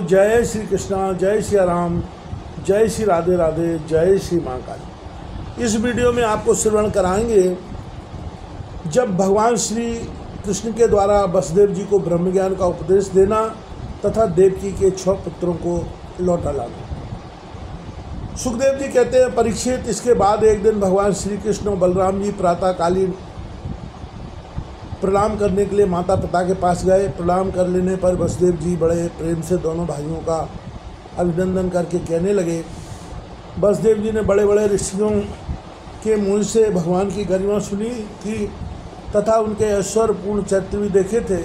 जय श्री कृष्णा, जय श्री राम, जय श्री राधे राधे, जय श्री माँ काली। इस वीडियो में आपको श्रवण कराएंगे जब भगवान श्री कृष्ण के द्वारा वसुदेव जी को ब्रह्म ज्ञान का उपदेश देना तथा देवकी के 6 पुत्रों को लौटा लाना। सुखदेव जी कहते हैं, परीक्षित, इसके बाद एक दिन भगवान श्री कृष्ण और बलराम जी प्रातःकालीन प्रणाम करने के लिए माता पिता के पास गए। प्रणाम कर लेने पर वसुदेव जी बड़े प्रेम से दोनों भाइयों का अभिनंदन करके कहने लगे। वसुदेव जी ने बड़े बड़े ऋषियों के मुँह से भगवान की गरिमा सुनी थी तथा उनके ऐश्वर्यपूर्ण चरित्र भी देखे थे।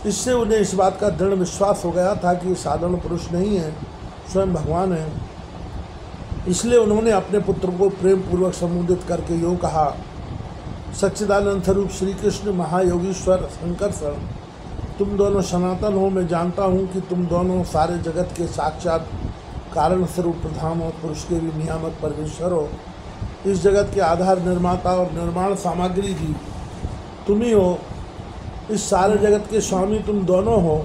इससे उन्हें इस बात का दृढ़ विश्वास हो गया था कि साधारण पुरुष नहीं है, स्वयं भगवान है। इसलिए उन्होंने अपने पुत्र को प्रेम पूर्वक संबोधित करके यूँ कहा, सच्चिदानंद स्वरूप श्री कृष्ण महायोगीश्वर शंकरसर, तुम दोनों सनातन हो। मैं जानता हूँ कि तुम दोनों सारे जगत के साक्षात कारण स्वरूप प्रधान और पुरुष के भी नियामक परमेश्वर हो। इस जगत के आधार, निर्माता और निर्माण सामग्री भी तुम ही हो। इस सारे जगत के स्वामी तुम दोनों हो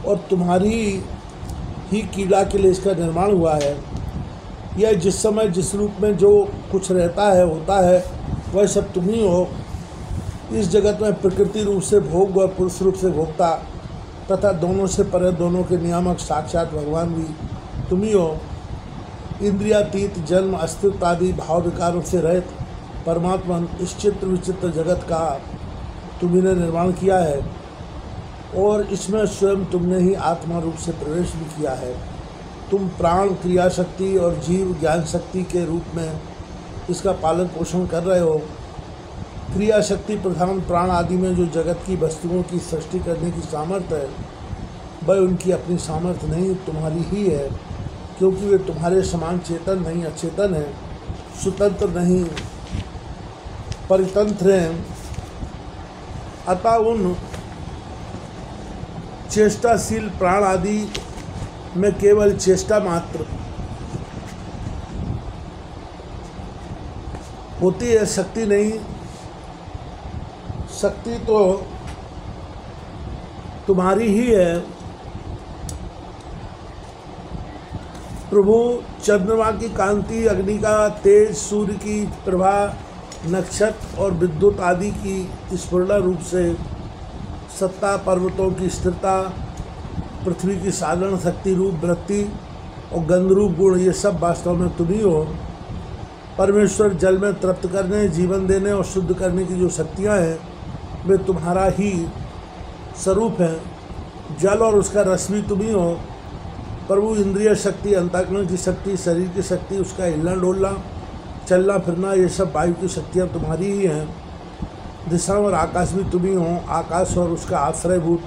और तुम्हारी ही कीड़ा के लिए इसका निर्माण हुआ है। यह जिस समय जिस रूप में जो कुछ रहता है होता है वह सब तुम ही हो। इस जगत में प्रकृति रूप से भोग व पुरुष रूप से भोक्ता तथा दोनों से परे दोनों के नियामक साक्षात भगवान भी तुम ही हो। इंद्रियातीत, जन्म, अस्तित्व आदि भाव विकारों से रहित परमात्मा इस चित्र विचित्र जगत का तुम्ही ने निर्माण किया है और इसमें स्वयं तुमने ही आत्मा रूप से प्रवेश भी किया है। तुम प्राण, क्रिया शक्ति और जीव ज्ञान शक्ति के रूप में इसका पालन पोषण कर रहे हो। क्रिया शक्ति प्रधान प्राण आदि में जो जगत की वस्तुओं की सृष्टि करने की सामर्थ्य है वह उनकी अपनी सामर्थ्य नहीं, तुम्हारी ही है, क्योंकि वे तुम्हारे समान चेतन नहीं, अचेतन है, स्वतंत्र नहीं, परितंत्र हैं। अतः उन चेष्टाशील प्राण आदि में केवल चेष्टा मात्र होती है, शक्ति नहीं। शक्ति तो तुम्हारी ही है। प्रभु, चंद्रमा की कांति, अग्नि का तेज, सूर्य की प्रभा, नक्षत्र और विद्युत आदि की स्फुरना रूप से सत्ता, पर्वतों की स्थिरता, पृथ्वी की साधारण शक्ति रूप वृत्ति और गंधरूप गुण, ये सब वास्तव में तुम ही हो। परमेश्वर जल में तृप्त करने, जीवन देने और शुद्ध करने की जो शक्तियाँ हैं वे तुम्हारा ही स्वरूप हैं। जल और उसका रस भी तुम ही हो। प्रभु, इंद्रिय शक्ति, अंतःकरण की शक्ति, शरीर की शक्ति, उसका हिलना डोलना, चलना फिरना, ये सब वायु की शक्तियाँ तुम्हारी ही हैं। दिशा और आकाश भी तुम ही हो। आकाश और उसका आश्रयभूत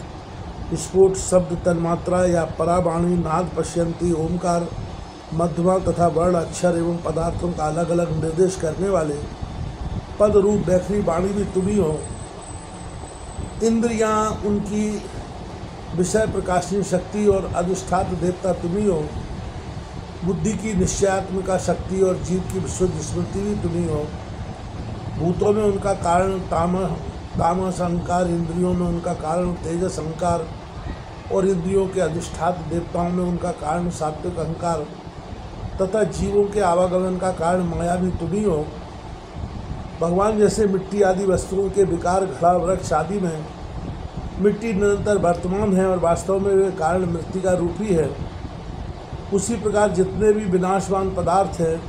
स्फोट, शब्द, तन्मात्रा या परावाणी, नाद, पश्यंती, ओमकार, मध्यमा तथा वर्ण, अक्षर एवं पदार्थों का अलग अलग निर्देश करने वाले पद रूप बैखरी वाणी भी तुम ही हो। इंद्रियां, उनकी विषय प्रकाशनी शक्ति और अधिष्ठात्र देवता तुम ही हो। बुद्धि की निश्चयात्मिका शक्ति और जीव की विशुद्ध स्मृति भी तुम ही हो। भूतों में उनका कारण तामस अहंकार, इंद्रियों में उनका कारण तेजस अहंकार और इंद्रियों के अधिष्ठात्र देवताओं में उनका कारण सात्विक अहंकार तथा जीवों के आवागमन का कारण माया भी तुम ही हो। भगवान जैसे मिट्टी आदि वस्तुओं के विकार, घड़ा, वृक्ष आदि में मिट्टी निरंतर वर्तमान है और वास्तव में वे कारण मृत्यु का रूप ही है, उसी प्रकार जितने भी विनाशवान पदार्थ हैं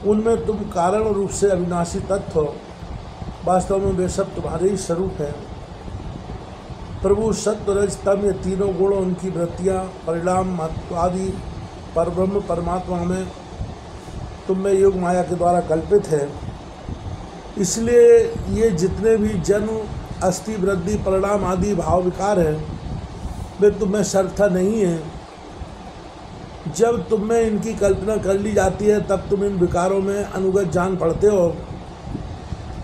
उनमें तुम कारण रूप से अविनाशी तत्व हो। वास्तव में वे सब तुम्हारे ही स्वरूप हैं। प्रभु, सत्व, रज, तम, ये तीनों गुण, उनकी वृत्तियाँ, परिणाम, महत्व आदि परब्रह्म परमात्मा में तुम में योग माया के द्वारा कल्पित है। इसलिए ये जितने भी जन्म, अस्थि, वृद्धि, परिणाम आदि भाव विकार हैं वे तुम में सर्वथा नहीं हैं। जब तुम में इनकी कल्पना कर ली जाती है तब तुम इन विकारों में अनुगत जान पड़ते हो।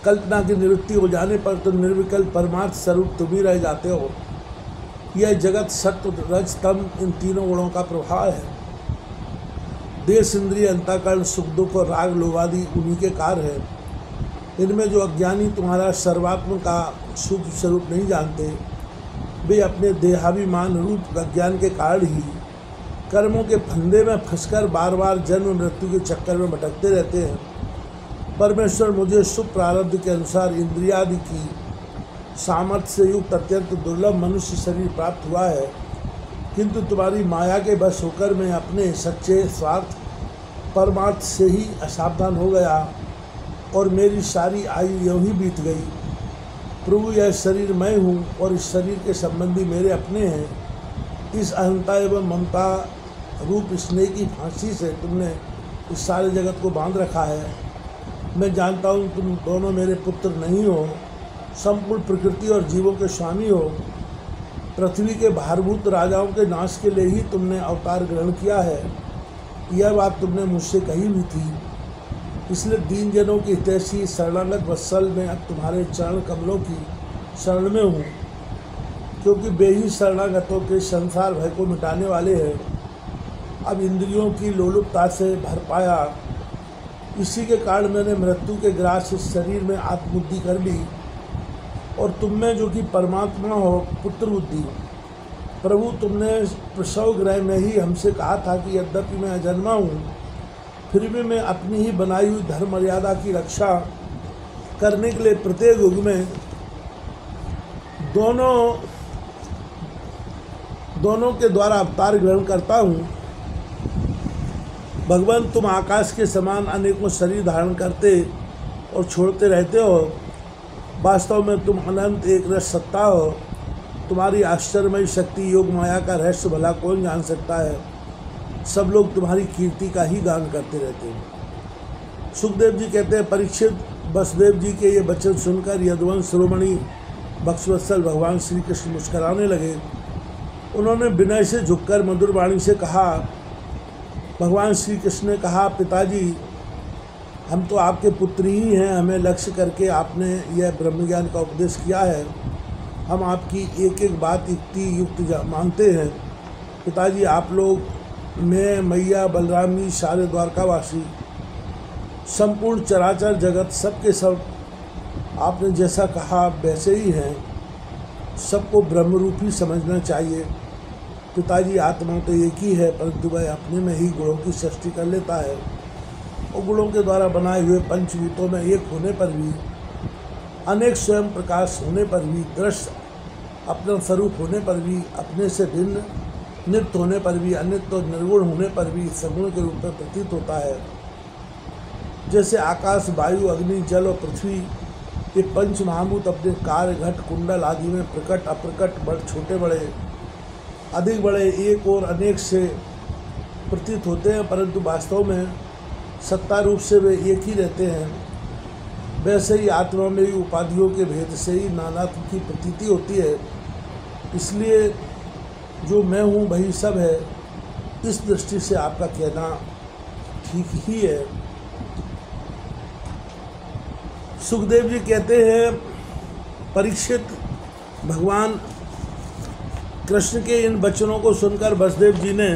कल्पना की निवृत्ति हो जाने पर तुम निर्विकल्प परमार्थ स्वरूप तुम ही रह जाते हो। यह जगत सत्व, रज, तम, इन तीनों गुणों का प्रभाव है। देश, इंद्रिय, अंतःकरण, सुख दुख और राग लोभ आदि उन्हीं के कार्य है। इनमें जो अज्ञानी तुम्हारा सर्वात्म का शुद्ध स्वरूप नहीं जानते वे अपने देहाभिमान रूप अज्ञान के कारण ही कर्मों के फंदे में फंसकर बार बार जन्म मृत्यु के चक्कर में भटकते रहते हैं। परमेश्वर मुझे शुभ प्रारब्ध के अनुसार इंद्रियादि की सामर्थ्य से युक्त अत्यंत दुर्लभ मनुष्य शरीर प्राप्त हुआ है, किंतु तुम्हारी माया के बस होकर मैं अपने सच्चे स्वार्थ परमार्थ से ही असावधान हो गया और मेरी सारी आयु यूं ही बीत गई। प्रभु, यह शरीर मैं हूँ और इस शरीर के संबंधी मेरे अपने हैं। इस अहंता एवं ममता रूप स्नेह की फांसी से तुमने इस सारे जगत को बांध रखा है। मैं जानता हूँ तुम दोनों मेरे पुत्र नहीं हो, संपूर्ण प्रकृति और जीवों के स्वामी हो। पृथ्वी के भारभूत राजाओं के नाश के लिए ही तुमने अवतार ग्रहण किया है, यह बात तुमने मुझसे कही भी थी। इसलिए दीन जनों की हितैषी शरणागत वत्सल में अब तुम्हारे चरण कमलों की शरण में हूँ, क्योंकि वे ही शरणागतों के संसार भय को मिटाने वाले हैं। अब इंद्रियों की लोलुपता से भर पाया, इसी के कारण मैंने मृत्यु के ग्रास इस शरीर में आत्मबुद्धि कर ली और तुम में जो कि परमात्मा हो पुत्र बुद्धि। प्रभु, तुमने प्रसव गृह में ही हमसे कहा था कि यद्यपि मैं अजन्मा हूँ, फिर भी मैं अपनी ही बनाई हुई धर्म मर्यादा की रक्षा करने के लिए प्रत्येक युग में दोनों के द्वारा अवतार ग्रहण करता हूँ। भगवान, तुम आकाश के समान अनेकों शरीर धारण करते और छोड़ते रहते हो। वास्तव में तुम अनंत एक रस सत्ता हो। तुम्हारी आश्चर्यमयी शक्ति योग माया का रहस्य भला कौन जान सकता है। सब लोग तुम्हारी कीर्ति का ही गान करते रहते हैं। सुखदेव जी कहते हैं, परीक्षित, वसुदेव जी के ये वचन सुनकर यदुवंश शिरोमणि भक्तवत्सल भगवान श्री कृष्ण मुस्कराने लगे। उन्होंने विनय से झुककर मधुर वाणी से कहा, भगवान श्री कृष्ण ने कहा, पिताजी, हम तो आपके पुत्र ही हैं। हमें लक्ष्य करके आपने यह ब्रह्मज्ञान का उपदेश किया है। हम आपकी एक एक बात युक्ति मानते हैं। पिताजी, आप लोग, मैं, मैया, बलराम जी, सारे द्वारकावासी, संपूर्ण चराचर जगत सबके सब आपने जैसा कहा वैसे ही हैं। सबको ब्रह्मरूपी समझना चाहिए। पिताजी, आत्मा तो एक ही है, परंतु वह अपने में ही गुणों की सृष्टि कर लेता है और गुणों के द्वारा बनाए हुए पंचभूतों में एक होने पर भी, अनेक स्वयं प्रकाश होने पर भी, दृश्य अपना स्वरूप होने पर भी, अपने से भिन्न नित्य होने पर भी, अनित्य और निर्गुण होने पर भी सगुण के रूप में प्रतीत होता है। जैसे आकाश, वायु, अग्नि, जल और पृथ्वी, ये पंच महाभूत अपने कार्य, घट, कुंडल आदि में प्रकट अप्रकट, बड़े छोटे बड़े, अधिक बड़े, एक और अनेक से प्रतीत होते हैं, परंतु वास्तव में सत्ता रूप से वे एक ही रहते हैं। वैसे ही आत्मा में भी उपाधियों के भेद से ही नानात्व की प्रतीति होती है। इसलिए जो मैं हूँ वही सब है। इस दृष्टि से आपका कहना ठीक ही है। सुखदेव जी कहते हैं, परीक्षित, भगवान कृष्ण के इन वचनों को सुनकर वसुदेव जी ने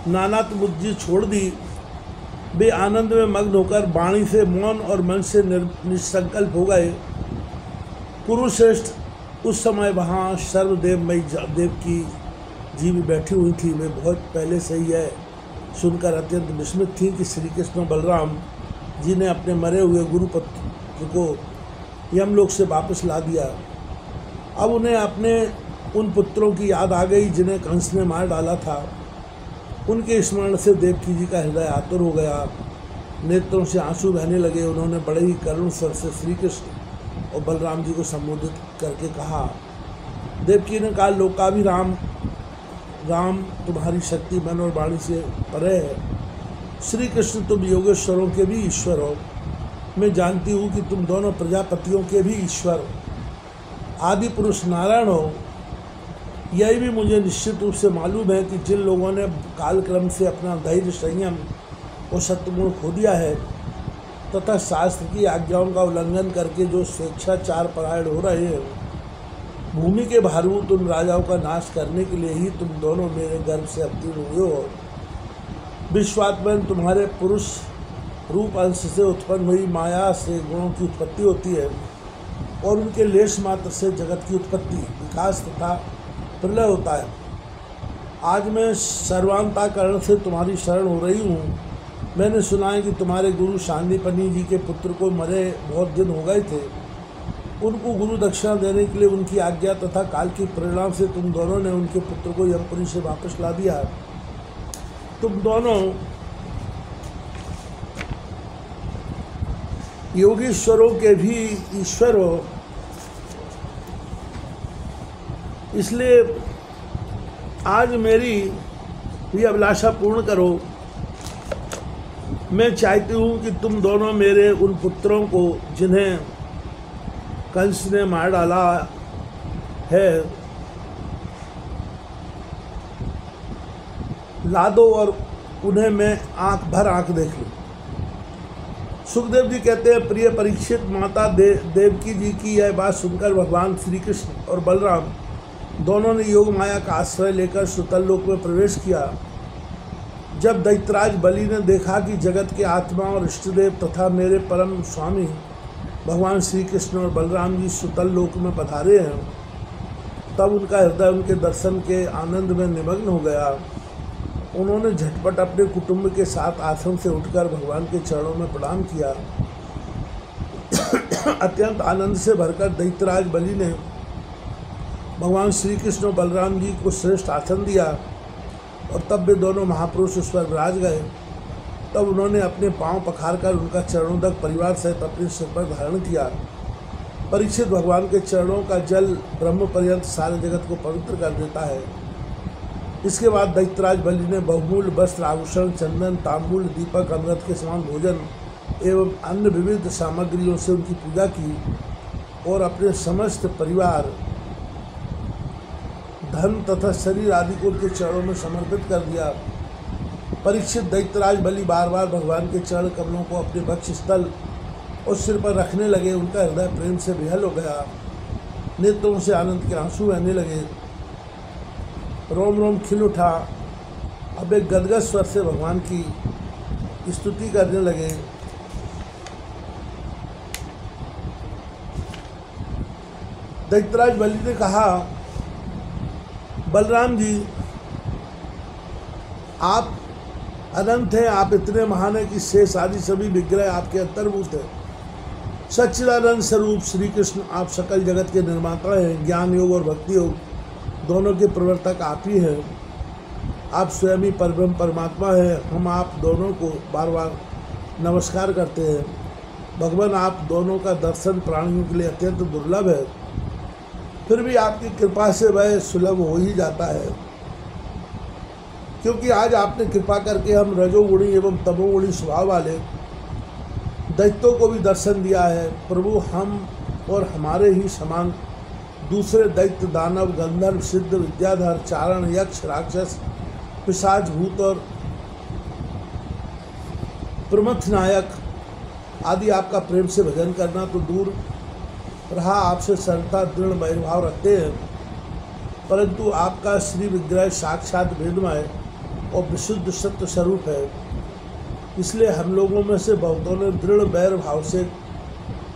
नानात्व बुद्धि छोड़ दी। वे आनंद में मग्न होकर वाणी से मौन और मन से निसंकल्प हो गए। कुरुश्रेष्ठ, उस समय वहाँ सर्वदेवमयी देवकी जी भी बैठी हुई थी। वे बहुत पहले से ही है सुनकर अत्यंत विस्मित थी कि श्री कृष्ण बलराम जी ने अपने मरे हुए गुरुपुत्र को यमलोक से वापस ला दिया। अब उन्हें अपने उन पुत्रों की याद आ गई जिन्हें कंस ने मार डाला था। उनके स्मरण से देवकी जी का हृदय आतुर हो गया, नेत्रों से आंसू बहने लगे। उन्होंने बड़े ही करुण स्वर से श्री कृष्ण और बलराम जी को संबोधित करके कहा। देवकी ने कहा, लोकाभिराम राम, तुम्हारी शक्ति मन और वाणी से परे है। श्री कृष्ण, तुम योगेश्वरों के भी ईश्वर हो। मैं जानती हूँ कि तुम दोनों प्रजापतियों के भी ईश्वर आदि पुरुष नारायण हो। यही भी मुझे निश्चित रूप से मालूम है कि जिन लोगों ने कालक्रम से अपना धैर्य, संयम और सत्वगुण खो दिया है तथा शास्त्र की आज्ञाओं का उल्लंघन करके जो स्वेच्छाचार परायण हो रहे हैं, भूमि के भारभूत उन राजाओं का नाश करने के लिए ही तुम दोनों मेरे गर्भ से अवतीर्ण हुए हो। विश्वात्मन, तुम्हारे पुरुष रूप अंश से उत्पन्न हुई माया से गुणों की उत्पत्ति होती है। और उनके लेश मात्र से जगत की उत्पत्ति, विकास तथा प्रलय होता है। आज मैं सर्वांतःकरण से तुम्हारी शरण हो रही हूँ। मैंने सुना है कि तुम्हारे गुरु सांदीपनि जी के पुत्र को मरे बहुत दिन हो गए थे। उनको गुरु दक्षिणा देने के लिए उनकी आज्ञा तथा काल की प्रेरणा से तुम दोनों ने उनके पुत्र को यमपुरी से वापस ला दिया। तुम दोनों योगीश्वरों के भी ईश्वर हो, इसलिए आज मेरी ये अभिलाषा पूर्ण करो। मैं चाहती हूँ कि तुम दोनों मेरे उन पुत्रों को जिन्हें कंस ने मार डाला है ला दो और उन्हें मैं आंख भर आंख देख लूँ। सुखदेव जी कहते हैं, प्रिय परीक्षित, माता देवकी जी की यह बात सुनकर भगवान श्री कृष्ण और बलराम दोनों ने योग माया का आश्रय लेकर सुतल लोक में प्रवेश किया। जब दैत्यराज बलि ने देखा कि जगत के आत्मा और इष्टदेव तथा मेरे परम स्वामी भगवान श्री कृष्ण और बलराम जी सुतल लोक में पधारे हैं, तब उनका हृदय उनके दर्शन के आनंद में निमग्न हो गया। उन्होंने झटपट अपने कुटुंब के साथ आश्रम से उठकर भगवान के चरणों में प्रणाम किया। अत्यंत आनंद से भरकर दैत्यराज बलि ने भगवान श्री कृष्ण और बलराम जी को श्रेष्ठ आसन दिया और तब वे दोनों महापुरुष उस पर विराज गए। तब उन्होंने अपने पांव पखारकर उनका चरणों तक परिवार सहित अपने सिर पर धारण किया। परीक्षित, भगवान के चरणों का जल ब्रह्म पर्यंत सारे जगत को पवित्र कर देता है। इसके बाद दैत्यराज बलि ने बहुमूल्य वस्त्र, आभूषण, चंदन, तांबूल, दीपक, अमृत के समान भोजन एवं अन्य विविध सामग्रियों से उनकी पूजा की और अपने समस्त परिवार, धन तथा शरीर आदि को उनके चरणों में समर्पित कर दिया। परीक्षित, दैत्यराज बलि बार बार भगवान के चरण कमलों को अपने वक्ष स्थल और सिर पर रखने लगे। उनका हृदय प्रेम से विहल हो गया, नेत्रों से आनंद के आंसू बहने लगे, रोम रोम खिल उठा। अब एक गदगद स्वर से भगवान की स्तुति करने लगे। दैत्यराज बलि ने कहा, बलराम जी, आप अनंत हैं, आप इतने महान हैं कि शेष आदि सभी विग्रह आपके अंतर्भूत हैं। सच्चिदानंद स्वरूप श्री कृष्ण, आप सकल जगत के निर्माता हैं। ज्ञान योग और भक्ति योग दोनों के प्रवर्तक आप ही हैं। आप स्वयं ही परब्रह्म परमात्मा है। हम आप दोनों को बार बार नमस्कार करते हैं। भगवान, आप दोनों का दर्शन प्राणियों के लिए अत्यंत दुर्लभ है, फिर भी आपकी कृपा से वह सुलभ हो ही जाता है, क्योंकि आज आपने कृपा करके हम रजोगुणी एवं तमोगुणी स्वभाव वाले दैत्यों को भी दर्शन दिया है। प्रभु, हम और हमारे ही समान दूसरे दैत्य, दानव, गंधर्व, सिद्ध, विद्याधर, चारण, यक्ष, राक्षस, पिशाच, भूत और प्रमथ नायक आदि आपका प्रेम से भजन करना तो दूर रहा, आपसे सरलता दृढ़ वैरभाव रखते हैं, परंतु आपका श्री विग्रह साक्षात वेदमय और विशुद्ध सत्य स्वरूप है। इसलिए हम लोगों में से बहुतों ने दृढ़ वैर भाव से,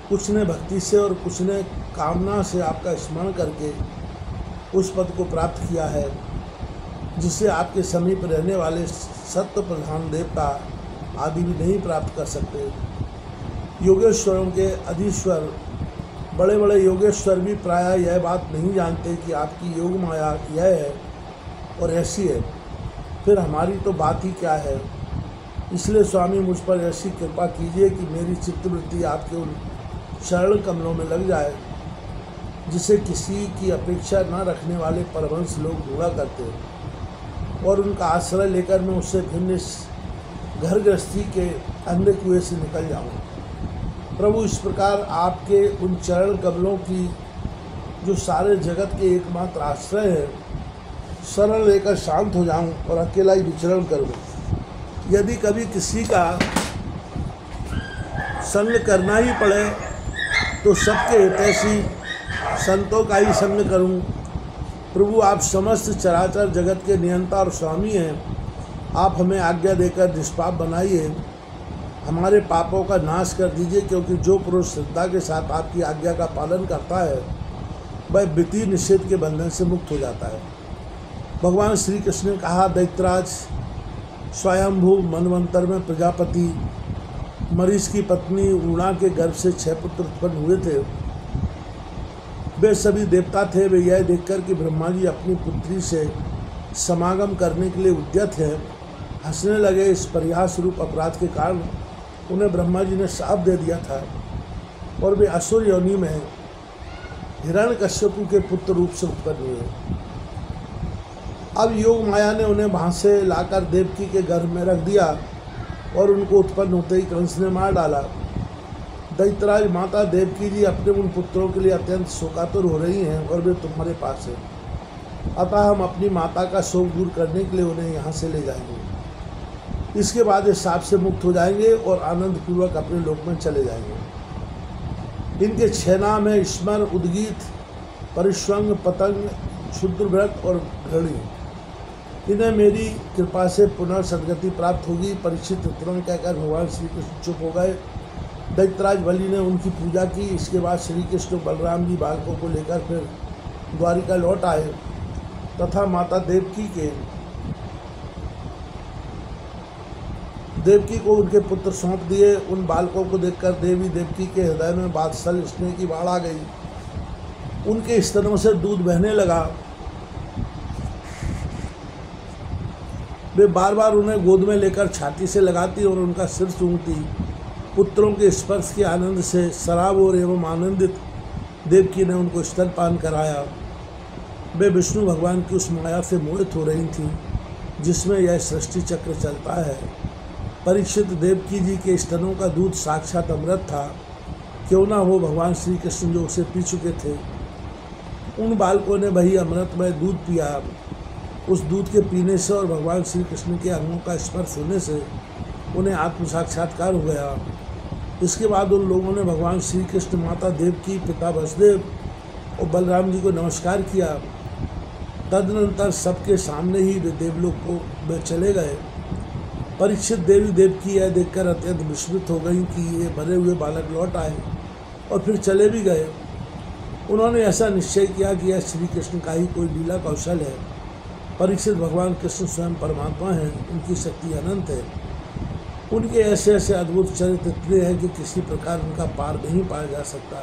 कुछ ने भक्ति से और कुछ ने कामना से आपका स्मरण करके उस पद को प्राप्त किया है जिसे आपके समीप रहने वाले सत्य प्रधान देवता आदि भी नहीं प्राप्त कर सकते। योगेश्वरों के अधीश्वर बड़े बड़े योगेश्वर भी प्रायः यह बात नहीं जानते कि आपकी योग माया यह है और ऐसी है, फिर हमारी तो बात ही क्या है। इसलिए स्वामी, मुझ पर ऐसी कृपा कीजिए कि मेरी चित्तवृत्ति आपके उन शरण कमलों में लग जाए जिसे किसी की अपेक्षा न रखने वाले परमहंस लोग ढूंढा करते हैं, और उनका आश्रय लेकर मैं उससे भिन्न इस घर गृहस्थी के अंधे कुएं से निकल जाऊँ। प्रभु, इस प्रकार आपके उन चरण कमलों की जो सारे जगत के एकमात्र आश्रय है, शरण लेकर शांत हो जाऊं और अकेला ही विचरण करूं। यदि कभी किसी का संग करना ही पड़े तो सबके हितैषी संतों का ही संग करूं। प्रभु, आप समस्त चराचर जगत के नियंता और स्वामी हैं। आप हमें आज्ञा देकर निष्पाप बनाइए। हमारे पापों का नाश कर दीजिए, क्योंकि जो पुरुष श्रद्धा के साथ आपकी आज्ञा का पालन करता है वह विधि निषेध के बंधन से मुक्त हो जाता है। भगवान श्री कृष्ण ने कहा, दैत्यराज, स्वयंभू मनवंतर में प्रजापति मरीच की पत्नी ऊणा के गर्भ से 6 पुत्र उत्पन्न हुए थे। वे सभी देवता थे। वे यह देखकर कि ब्रह्मा जी अपनी पुत्री से समागम करने के लिए उद्यत हैं, हंसने लगे। इस परिहास रूप अपराध के कारण उन्हें ब्रह्मा जी ने शाप दे दिया था और वे असुर योनि में हिरण्यकश्यपु के पुत्र रूप से उत्पन्न हुए। अब योग माया ने उन्हें वहाँ से लाकर देवकी के गर्भ में रख दिया और उनको उत्पन्न होते ही कंस ने मार डाला। दैत्यराज, माता देवकी जी अपने उन पुत्रों के लिए अत्यंत शोकातुर हो रही हैं और वे तुम्हारे पास हैं। अतः हम अपनी माता का शोक दूर करने के लिए उन्हें यहाँ से ले जाएंगे। इसके बाद इस शाप से मुक्त हो जाएंगे और आनंद पूर्वक अपने लोक में चले जाएंगे। इनके 6 नाम हैं: स्मर, उद्गीत, परिश्वंग, पतंग, क्षुद्रव्रत और घृणी। इन्हें मेरी कृपा से पुनः सदगति प्राप्त होगी। परीक्षित तुरंत कहकर भगवान श्री कृष्ण चुप हो गए। दैत्यराज बलि ने उनकी पूजा की। इसके बाद श्री कृष्ण बलराम जी बालकों को लेकर फिर द्वारिका लौट आए तथा माता देवकी को उनके पुत्र सौंप दिए। उन बालकों को देखकर देवी देवकी के हृदय में वात्सल्य स्नेह की बाढ़ आ गई। उनके स्तनों से दूध बहने लगा। वे बार बार उन्हें गोद में लेकर छाती से लगाती और उनका सिर सूंघती। पुत्रों के स्पर्श के आनंद से शराब और एवं आनंदित देवकी ने उनको स्तनपान कराया। वे विष्णु भगवान की उस माया से मोहित हो रही थीं जिसमें यह सृष्टि चक्र चलता है। परीक्षित, देवकी जी के स्तनों का दूध साक्षात अमृत था। क्यों ना हो भगवान श्री कृष्ण जो उसे पी चुके थे। उन बालकों ने वही अमृतमय दूध पिया। उस दूध के पीने से और भगवान श्री कृष्ण के अंगों का स्पर्श होने से उन्हें आत्म साक्षात्कार हो गया। इसके बाद उन लोगों ने भगवान श्री कृष्ण, माता देवकी, पिता वसुदेव और बलराम जी को नमस्कार किया। तदनंतर सबके सामने ही वे देवलोक में चले गए। परीक्षित, देवी देवकी यह देखकर अत्यंत विस्मित हो गई कि ये मरे हुए बालक लौट आए और फिर चले भी गए। उन्होंने ऐसा निश्चय किया कि यह श्री कृष्ण का ही कोई लीला कौशल है। परीक्षित, भगवान कृष्ण स्वयं परमात्मा हैं, उनकी शक्ति अनंत है। उनके ऐसे ऐसे अद्भुत चरित्र इतने हैं कि किसी प्रकार उनका पार नहीं पाया जा सकता।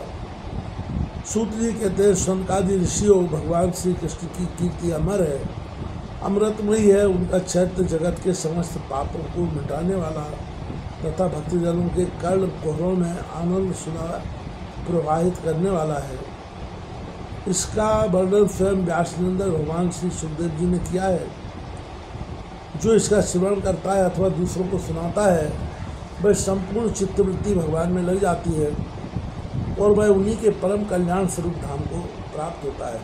सूत जी कहते हैं, सनकादि ऋषियों भगवान श्री कृष्ण की कीर्ति अमर है, अमृतमयी है। उनका चरित्र जगत के समस्त पापों को मिटाने वाला तथा भक्तजनों के कर्ण कोहरों में आनंद सुधा प्रवाहित करने वाला है। इसका वर्णन स्वयं व्यासनंदन भगवान श्री सुखदेव जी ने किया है। जो इसका श्रवण करता है अथवा दूसरों को सुनाता है वह संपूर्ण चित्तवृत्ति भगवान में लग जाती है और वह उन्हीं के परम कल्याण स्वरूप धाम को प्राप्त होता है।